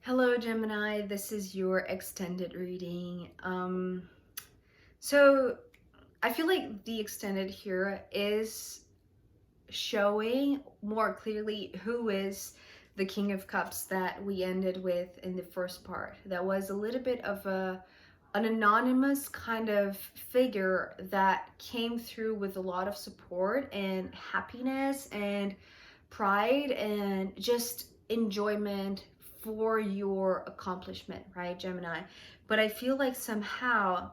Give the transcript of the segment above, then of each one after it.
Hello, Gemini. This is your extended reading. So I feel like the extended here is showing more clearly who is the King of Cups that we ended with in the first part. That was a little bit of an anonymous kind of figure that came through with a lot of support and happiness and pride and just enjoyment for your accomplishment, right, Gemini? But I feel like somehow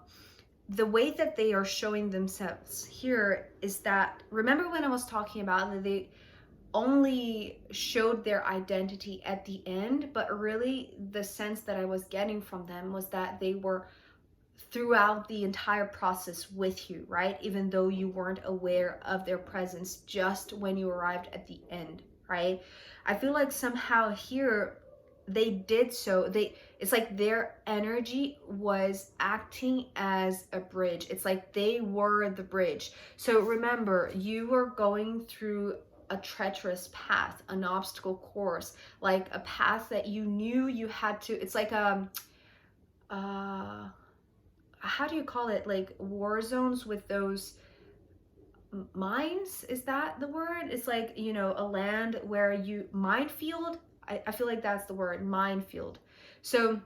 the way that they are showing themselves here is that, remember when I was talking about that they only showed their identity at the end, but really the sense that I was getting from them was that they were throughout the entire process with you, right? Even though you weren't aware of their presence just when you arrived at the end, right? I feel like somehow here they did so. It's like their energy was acting as a bridge. It's like they were the bridge. So remember, you were going through a treacherous path, an obstacle course, like a path that you knew you had to, it's like uh how do you call it, like war zones with those mines, is that the word? It's like, you know, a land where you minefield. I feel like that's the word, minefield. So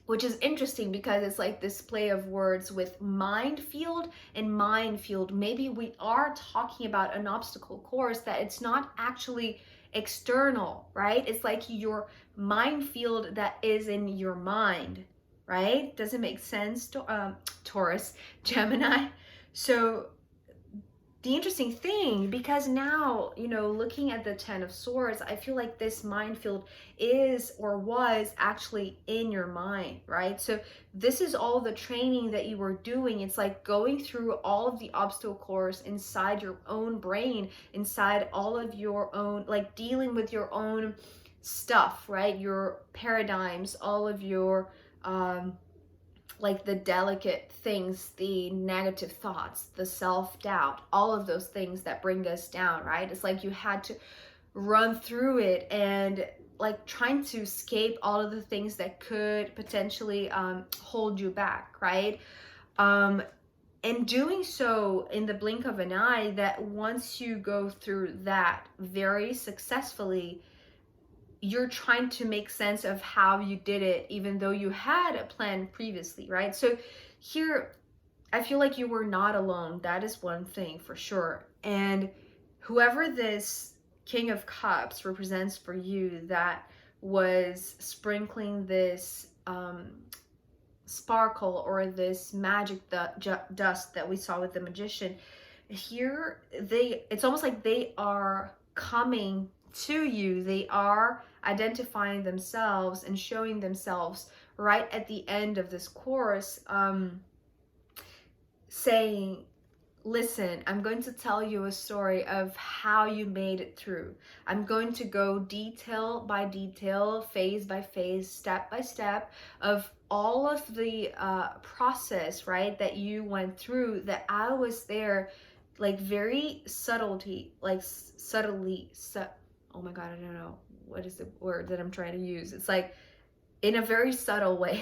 which is interesting because it's like this play of words with minefield and minefield. Maybe we are talking about an obstacle course that it's not actually external, right? It's like your minefield that is in your mind, right? Does it make sense to Taurus, Gemini? So the interesting thing, because now, you know, looking at the Ten of Swords, I feel like this minefield is or was actually in your mind, right? So this is all the training that you were doing. It's like going through all of the obstacle course inside your own brain, inside all of your own, like dealing with your own stuff, right? Your paradigms, all of your like the delicate things, the negative thoughts, the self-doubt, all of those things that bring us down, right? It's like you had to run through it and like trying to escape all of the things that could potentially hold you back, right? And doing so in the blink of an eye, that once you go through that very successfully, you're trying to make sense of how you did it, even though you had a plan previously, right? So here, I feel like you were not alone. That is one thing for sure. And whoever this King of Cups represents for you, that was sprinkling this sparkle or this magic dust that we saw with the magician, here it's almost like they are coming to you. They are identifying themselves and showing themselves right at the end of this course, saying, listen, I'm going to tell you a story of how you made it through. I'm going to go detail by detail, phase by phase, step by step of all of the process, right, that you went through, that I was there, like very subtly, oh my God, I don't know. What is the word that I'm trying to use? It's like in a very subtle way.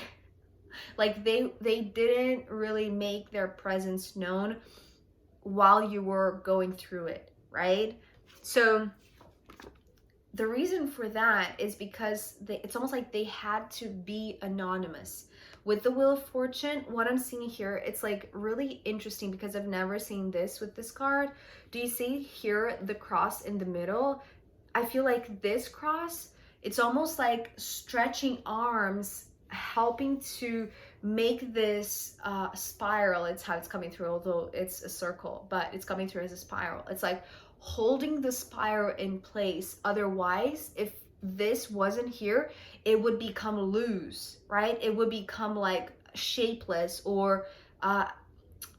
Like they didn't really make their presence known while you were going through it, right? So the reason for that is because it's almost like they had to be anonymous. With the Wheel of Fortune, what I'm seeing here, it's like really interesting because I've never seen this with this card. Do you see here the cross in the middle? I feel like this cross, it's almost like stretching arms, helping to make this spiral. It's how it's coming through, although it's a circle, but it's coming through as a spiral. It's like holding the spiral in place. Otherwise, if this wasn't here, it would become loose, right? It would become like shapeless or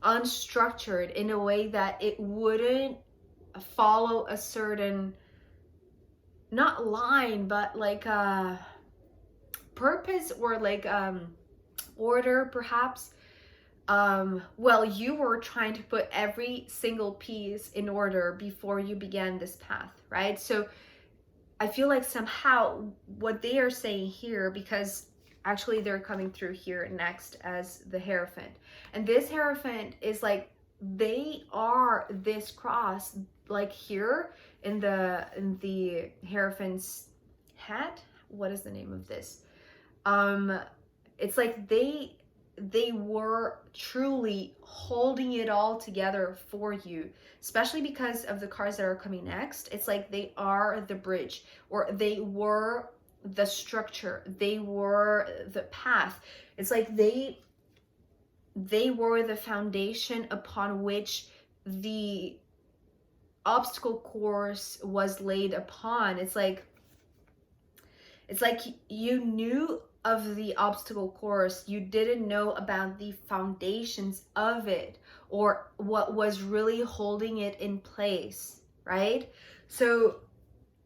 unstructured in a way that it wouldn't follow a certain, not line, but like a purpose or like order perhaps. Well, you were trying to put every single piece in order before you began this path, right? So I feel like somehow what they are saying here, because actually they're coming through here next as the Hierophant. And this Hierophant is like, they are this cross, like here in the Hierophant's hat. What is the name of this? Um, it's like they were truly holding it all together for you, especially because of the cards that are coming next. It's like they are the bridge, or they were the structure, they were the path. It's like they were the foundation upon which the obstacle course was laid upon. It's like you knew of the obstacle course, you didn't know about the foundations of it, or what was really holding it in place, right? So,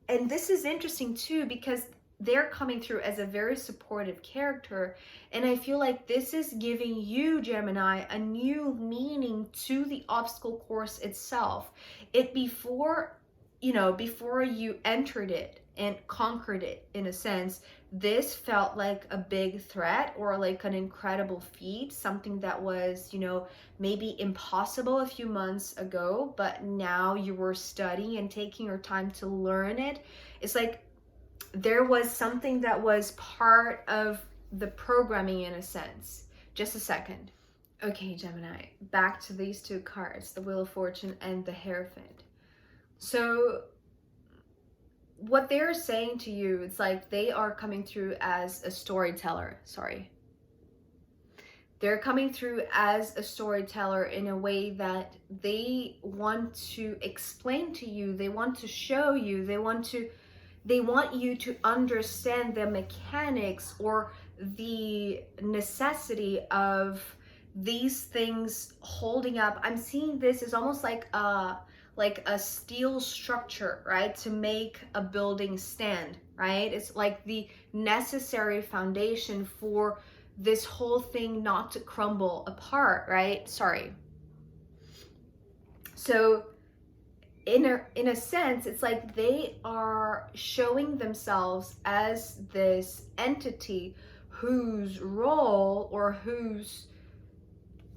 and this is interesting too, because they're coming through as a very supportive character, and I feel like this is giving you, Gemini, a new meaning to the obstacle course itself. It before, before you entered it and conquered it, in a sense, this felt like a big threat, or like an incredible feat, something that was, maybe impossible a few months ago, but now you were studying and taking your time to learn it. It's like there was something that was part of the programming, in a sense. Just a second. Okay, Gemini, back to these two cards, the Wheel of Fortune and the Hierophant. So what they're saying to you, it's like they are coming through as a storyteller. They're coming through as a storyteller in a way that they want to explain to you, they want to show you, they want you to understand the mechanics or the necessity of these things holding up. I'm seeing this as almost like a steel structure, right? To make a building stand, right? It's like the necessary foundation for this whole thing not to crumble apart, right? So in a sense, it's like they are showing themselves as this entity whose role or whose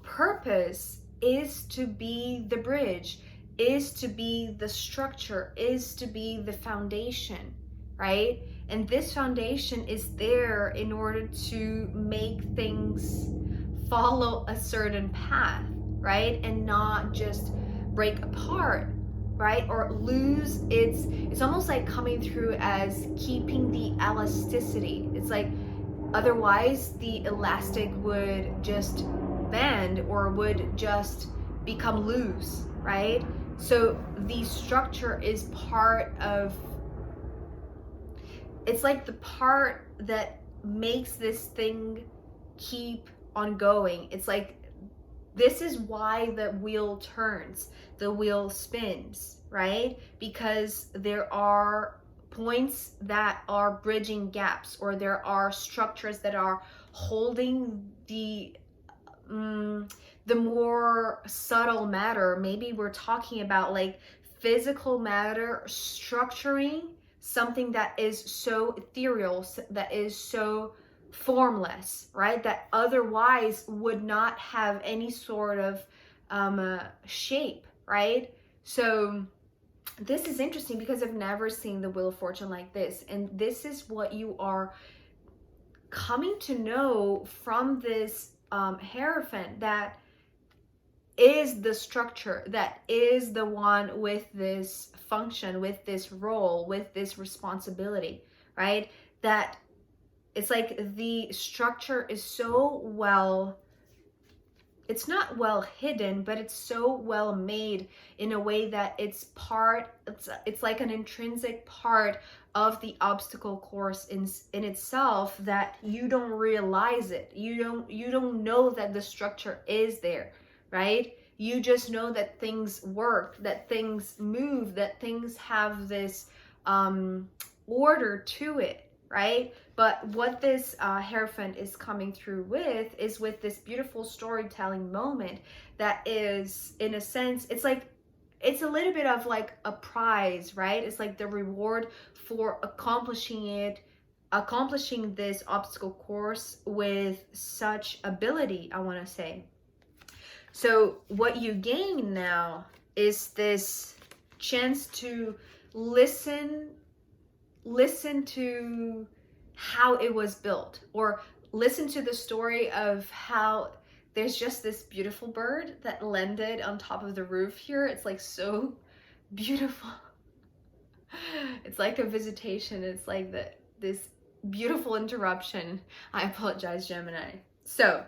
purpose is to be the bridge, is to be the structure, is to be the foundation, right? And this foundation is there in order to make things follow a certain path, right? And not just break apart, right? Or lose it's almost like coming through as keeping the elasticity. It's like otherwise the elastic would just bend or would just become loose, right? So the structure is part of, it's like the part that makes this thing keep on going. It's like this is why the wheel turns, the wheel spins, right? Because there are points that are bridging gaps, or there are structures that are holding the more subtle matter. Maybe we're talking about like physical matter structuring something that is so ethereal, that is so formless, right? That otherwise would not have any sort of shape, right? So this is interesting because I've never seen the Wheel of Fortune like this. And this is what you are coming to know from this Hierophant, that is the structure, that is the one with this function, with this role, with this responsibility, right? That it's like the structure is so well, it's not well hidden, but it's so well made in a way that it's like an intrinsic part of the obstacle course in itself, that you don't realize it. You don't know that the structure is there, right? You just know that things work, that things move, that things have this order to it, right? But what this Hierophant is coming through with is with this beautiful storytelling moment that is, in a sense, it's like it's a little bit of like a prize, right? It's like the reward for accomplishing this obstacle course with such ability, I want to say. So what you gain now is this chance to listen to how it was built, or listen to the story of how there's just this beautiful bird that landed on top of the roof here. It's like so beautiful. It's like a visitation. It's like this beautiful interruption. I apologize, Gemini. So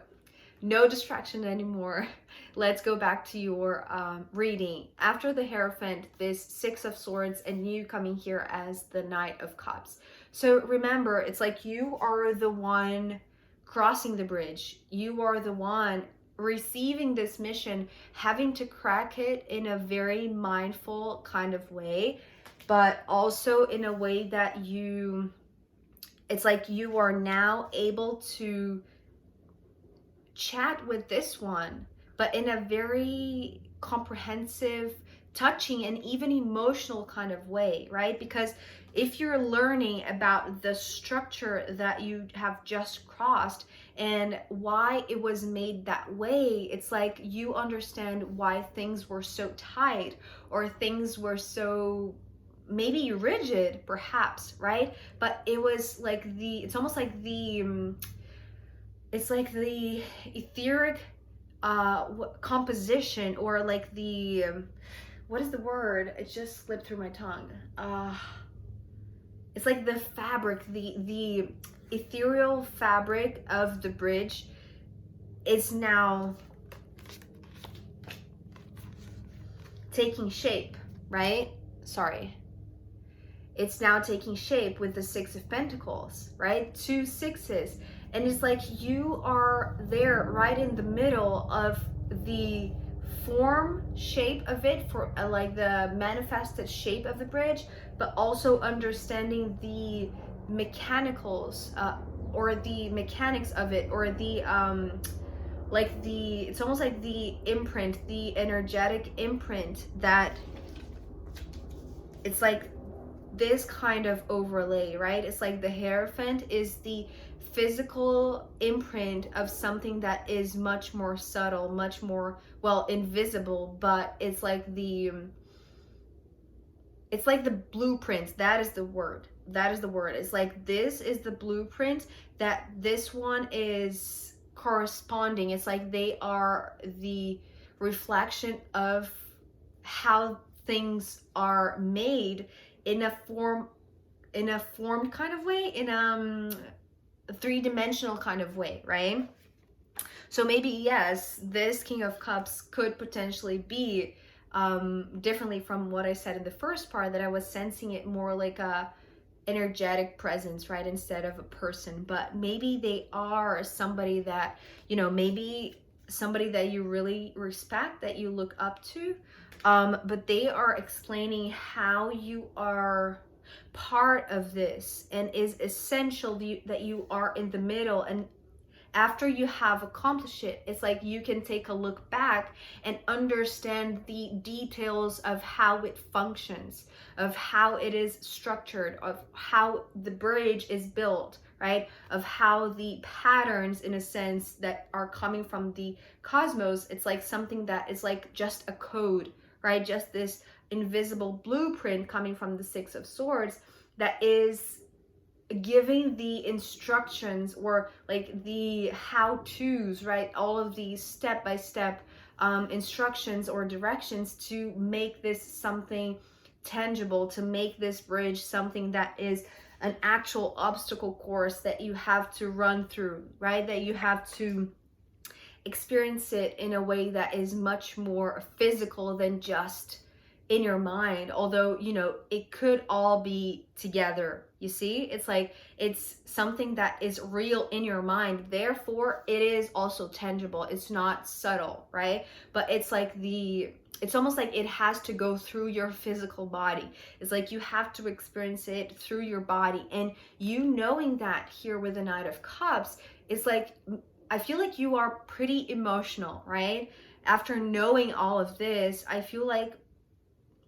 no distraction anymore. Let's go back to your reading. After the Hierophant, this Six of Swords, and you coming here as the Knight of Cups. So remember, it's like you are the one crossing the bridge. You are the one receiving this mission, having to crack it in a very mindful kind of way, but also in a way that it's like you are now able to chat with this one, but in a very comprehensive, touching, and even emotional kind of way, right? Because if you're learning about the structure that you have just crossed and why it was made that way, it's like you understand why things were so tight, or things were so maybe rigid, perhaps, right? But it was like it's almost like it's like the etheric composition, or like the what is the word? It just slipped through my tongue. It's like the fabric, the ethereal fabric of the bridge is now taking shape, right? Sorry. It's now taking shape with the Six of Pentacles, right? 2 sixes. And it's like you are there right in the middle of the form shape of it, for like the manifested shape of the bridge, but also understanding the mechanicals or the mechanics of it, or the like it's almost like the imprint, the energetic imprint, that it's like this kind of overlay, right? It's like the Hierophant is the physical imprint of something that is much more subtle, much more, well, invisible, but it's like the blueprint. That is the word. It's like this is the blueprint that this one is corresponding. It's like they are the reflection of how things are made in a form kind of way, in a three-dimensional kind of way, right? So maybe, yes, this King of Cups could potentially be differently from what I said in the first part, that I was sensing it more like a energetic presence, right, instead of a person. But maybe they are somebody that, maybe somebody that you really respect, that you look up to, but they are explaining how you are part of this, and is essential that you are in the middle. And after you have accomplished it, it's like you can take a look back and understand the details of how it functions, of how it is structured, of how the bridge is built, right? Of how the patterns, in a sense, that are coming from the cosmos, it's like something that is like just a code, right? Just this invisible blueprint coming from the Six of Swords that is giving the instructions, or like the how-tos, right? All of these step-by-step instructions or directions to make this something tangible, to make this bridge something that is an actual obstacle course that you have to run through, right? That you have to experience it in a way that is much more physical than just in your mind. Although, it could all be together. You see, it's like it's something that is real in your mind, therefore it is also tangible. It's not subtle, right? But it's like it's almost like it has to go through your physical body. It's like you have to experience it through your body. And knowing that here with the Knight of Cups, it's like, I feel like you are pretty emotional, right? After knowing all of this, I feel like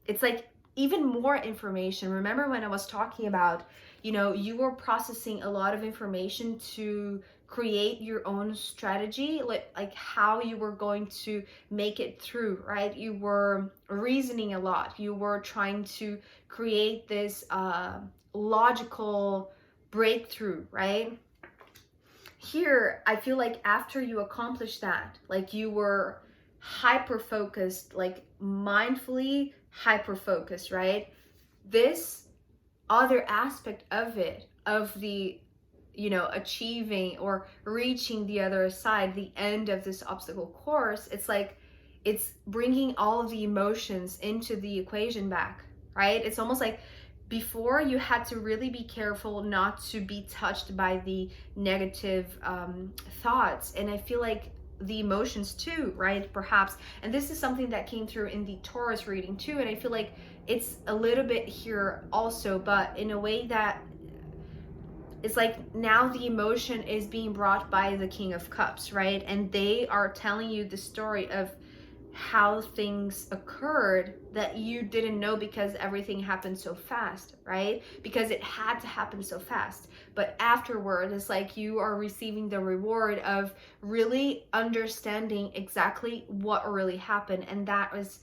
it's like even more information. Remember when I was talking about, you know, you were processing a lot of information to create your own strategy, like how you were going to make it through, right? You were reasoning a lot. You were trying to create this logical breakthrough, right? Here, I feel like after you accomplish that, like you were hyper focused, like mindfully hyper focused, right? This other aspect of it, of the, you know, achieving or reaching the other side, the end of this obstacle course, it's like it's bringing all of the emotions into the equation back, right? It's almost like before you had to really be careful not to be touched by the negative thoughts, and I feel like the emotions too, right? Perhaps, and this is something that came through in the Taurus reading too, and I feel like it's a little bit here also, but in a way that it's like now the emotion is being brought by the King of Cups, right? And they are telling you the story of how things occurred that you didn't know because everything happened so fast, right? Because it had to happen so fast. But afterward, it's like you are receiving the reward of really understanding exactly what really happened. And that was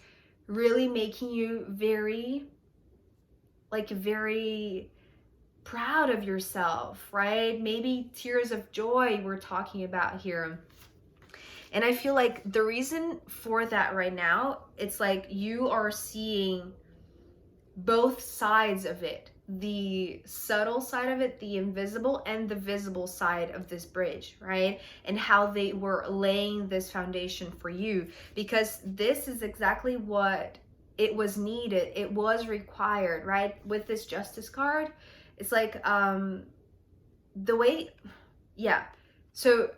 really making you very, like, very proud of yourself, right? Maybe tears of joy we're talking about here. And I feel like the reason for that right now, it's like you are seeing both sides of it, the subtle side of it, the invisible, and the visible side of this bridge, right? And how they were laying this foundation for you, because this is exactly what it was needed. It was required, right? With this Justice card, it's like the way, yeah. So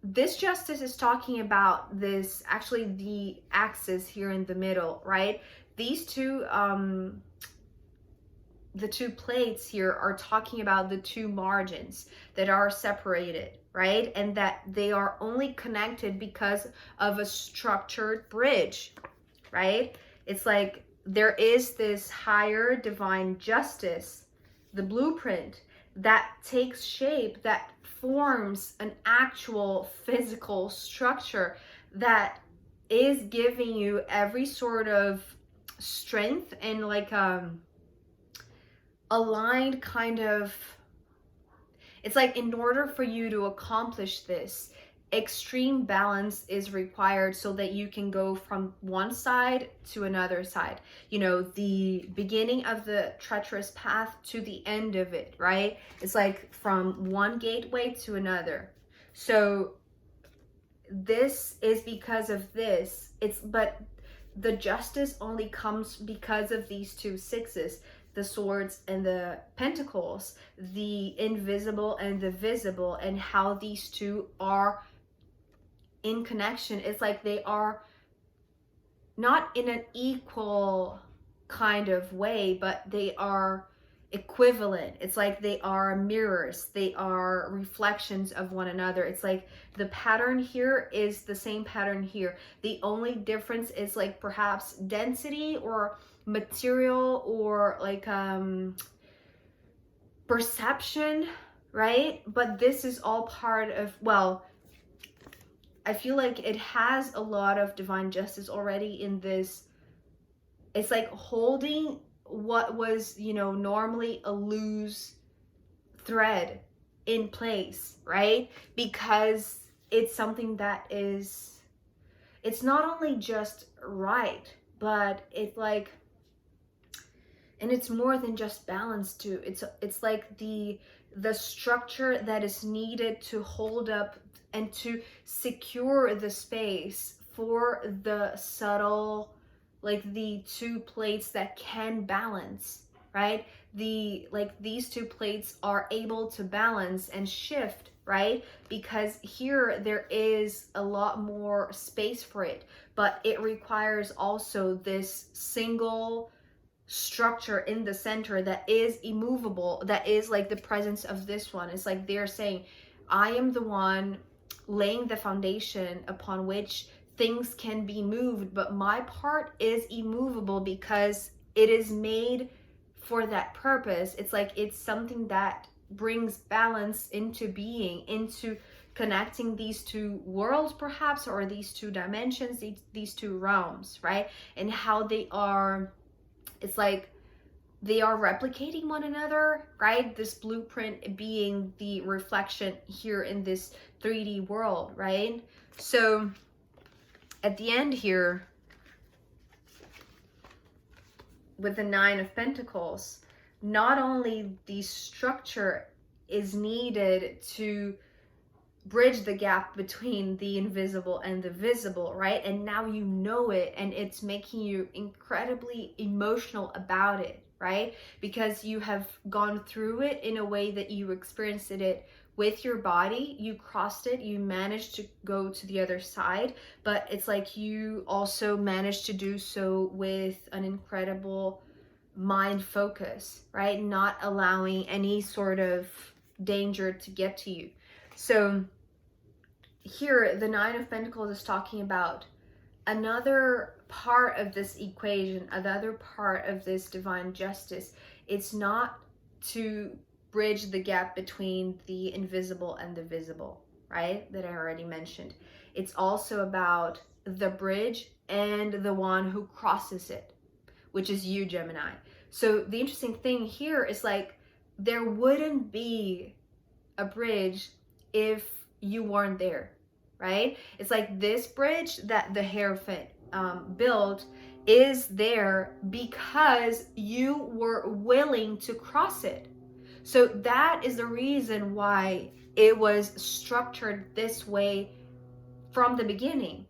this Justice is talking about this, actually the axis here in the middle, right? These two, the two plates here are talking about the two margins that are separated, right? And that they are only connected because of a structured bridge, right? It's like there is this higher divine justice, the blueprint that takes shape, that forms an actual physical structure that is giving you every sort of strength and like aligned kind of, it's like in order for you to accomplish this, extreme balance is required so that you can go from one side to another side, you know, the beginning of the treacherous path to the end of it, right? It's like from one gateway to another. So this is because of this. But the justice only comes because of these two sixes, the swords and the pentacles, the invisible and the visible, and how these two are in connection. It's like they are not in an equal kind of way, but they are equivalent. It's like they are mirrors, they are reflections of one another. It's like the pattern here is the same pattern here. The only difference is like perhaps density or material or like perception, right? But this is all part of, well, I feel like it has a lot of divine justice already in this. It's like holding what was, you know, normally a loose thread in place, right? Because it's something that is, it's not only just right, but it's like, and it's more than just balance too. It's like the structure that is needed to hold up and to secure the space for the subtle, like the two plates that can balance, right? The, like these two plates are able to balance and shift, right? Because here there is a lot more space for it, but it requires also this single structure in the center that is immovable, that is like the presence of this one. It's like they're saying, I am the one laying the foundation upon which things can be moved, but my part is immovable because it is made for that purpose. It's like it's something that brings balance into being, into connecting these two worlds perhaps, or these two dimensions, these two realms, right? And how they are, it's like they are replicating one another, right? This blueprint being the reflection here in this 3D world, right? So at the end here, with the Nine of Pentacles, not only the structure is needed to bridge the gap between the invisible and the visible, right? And now you know it, and it's making you incredibly emotional about it, right? Because you have gone through it in a way that you experienced it with your body, you crossed it, you managed to go to the other side, but it's like you also managed to do so with an incredible mind focus, right? Not allowing any sort of danger to get to you. So here, the Nine of Pentacles is talking about another part of this equation, another part of this divine justice. It's not to bridge the gap between the invisible and the visible, right? That I already mentioned. It's also about the bridge and the one who crosses it, which is you, Gemini. So the interesting thing here is like, there wouldn't be a bridge if you weren't there, right? It's like this bridge that the Hierophant built is there because you were willing to cross it. So that is the reason why it was structured this way from the beginning.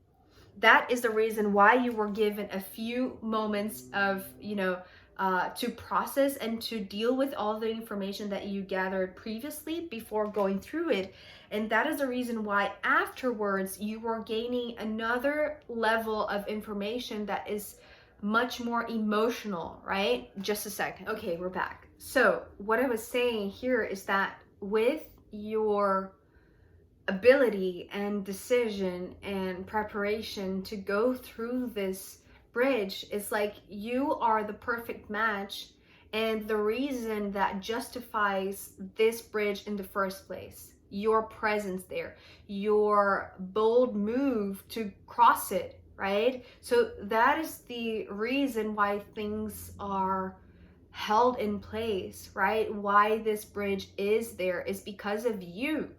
That is the reason why you were given a few moments of, to process and to deal with all the information that you gathered previously before going through it. And that is the reason why afterwards you were gaining another level of information that is much more emotional, right? Just a second. Okay, we're back. So what I was saying here is that with your ability and decision and preparation to go through this bridge, it's like you are the perfect match and the reason that justifies this bridge in the first place. Your presence there, your bold move to cross it, right? So that is the reason why things are held in place, right? Why this bridge is there is because of you.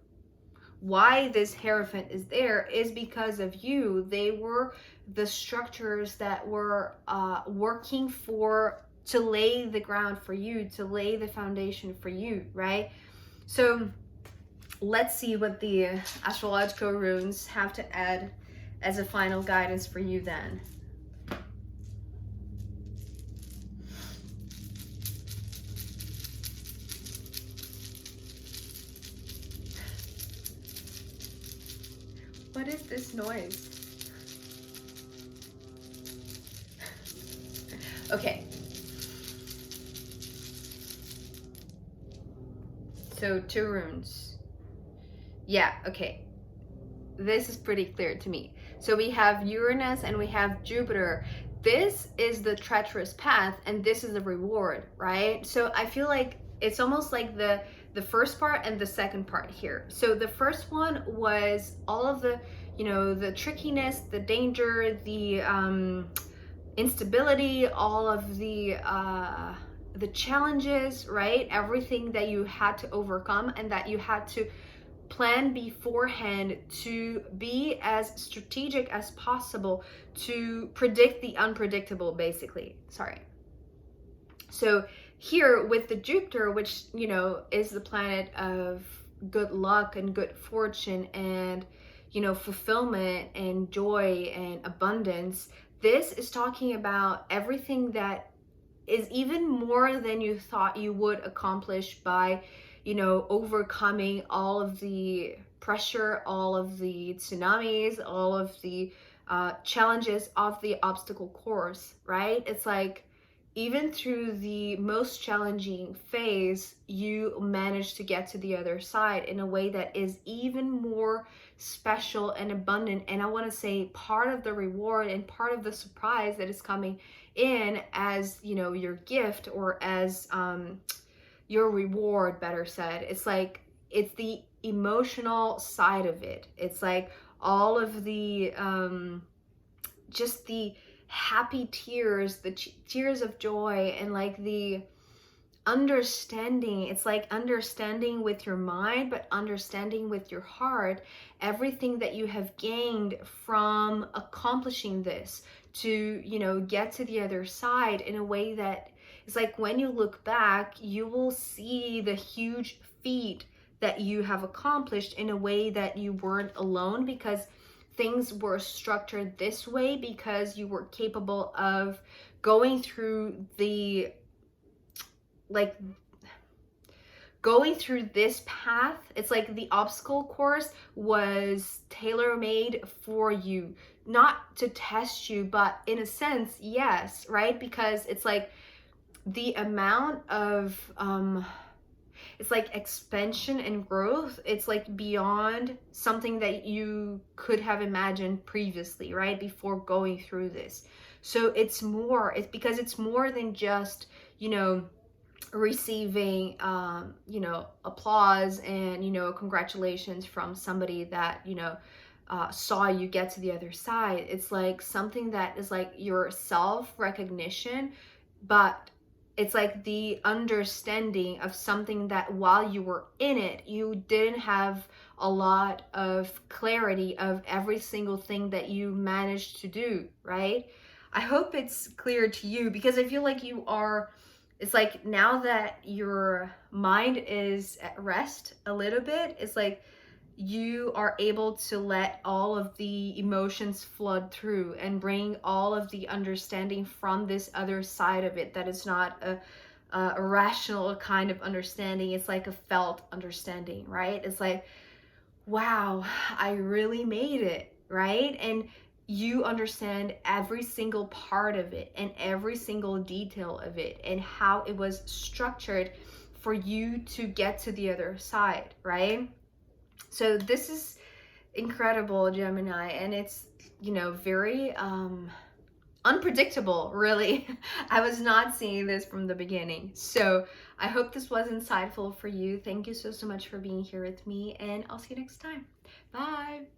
Why this Hierophant is there is because of you. They were the structures that were working to lay the ground for you, to lay the foundation for you, right? So let's see what the astrological runes have to add as a final guidance for you then. What is this noise? Okay. So 2 runes. Yeah, okay. This is pretty clear to me. So we have Uranus and we have Jupiter. This is the treacherous path and this is the reward, right? So I feel like it's almost like the first part and the second part here. So the first one was all of the, the trickiness, the danger, the instability, all of the challenges, right? Everything that you had to overcome and that you had to plan beforehand to be as strategic as possible to predict the unpredictable, basically. Sorry. So here with the Jupiter, which, is the planet of good luck and good fortune and, fulfillment and joy and abundance, this is talking about everything that is even more than you thought you would accomplish by, overcoming all of the pressure, all of the tsunamis, all of the challenges of the obstacle course, right? It's like even through the most challenging phase, you manage to get to the other side in a way that is even more special and abundant. And I want to say part of the reward and part of the surprise that is coming in as, you know, your gift, or as your reward, better said, it's like, it's the emotional side of it. It's like all of the just the happy tears, the tears of joy, and like the understanding. It's like understanding with your mind, but understanding with your heart everything that you have gained from accomplishing this, to, you know, get to the other side in a way that it's like, when you look back, you will see the huge feat that you have accomplished in a way that you weren't alone, because things were structured this way, because you were capable of going through the, like, going through this path. It's like the obstacle course was tailor-made for you, not to test you, but in a sense, yes, right? Because it's like the amount of it's like expansion and growth, it's like beyond something that you could have imagined previously, right, before going through this. So it's more, it's because it's more than just, you know, receiving you know, applause and, you know, congratulations from somebody that, you know, saw you get to the other side. It's like something that is like your self-recognition, but it's like the understanding of something that while you were in it, you didn't have a lot of clarity of every single thing that you managed to do, right? I hope it's clear to you, because I feel like you are, it's like now that your mind is at rest a little bit, it's like you are able to let all of the emotions flood through and bring all of the understanding from this other side of it, that is not a rational kind of understanding. It's like a felt understanding, right? It's like, wow, I really made it, right? And you understand every single part of it and every single detail of it and how it was structured for you to get to the other side, right? So this is incredible, Gemini, and it's, you know, very unpredictable, really. I was not seeing this from the beginning. So I hope this was insightful for you. Thank you so much for being here with me, and I'll see you next time. Bye.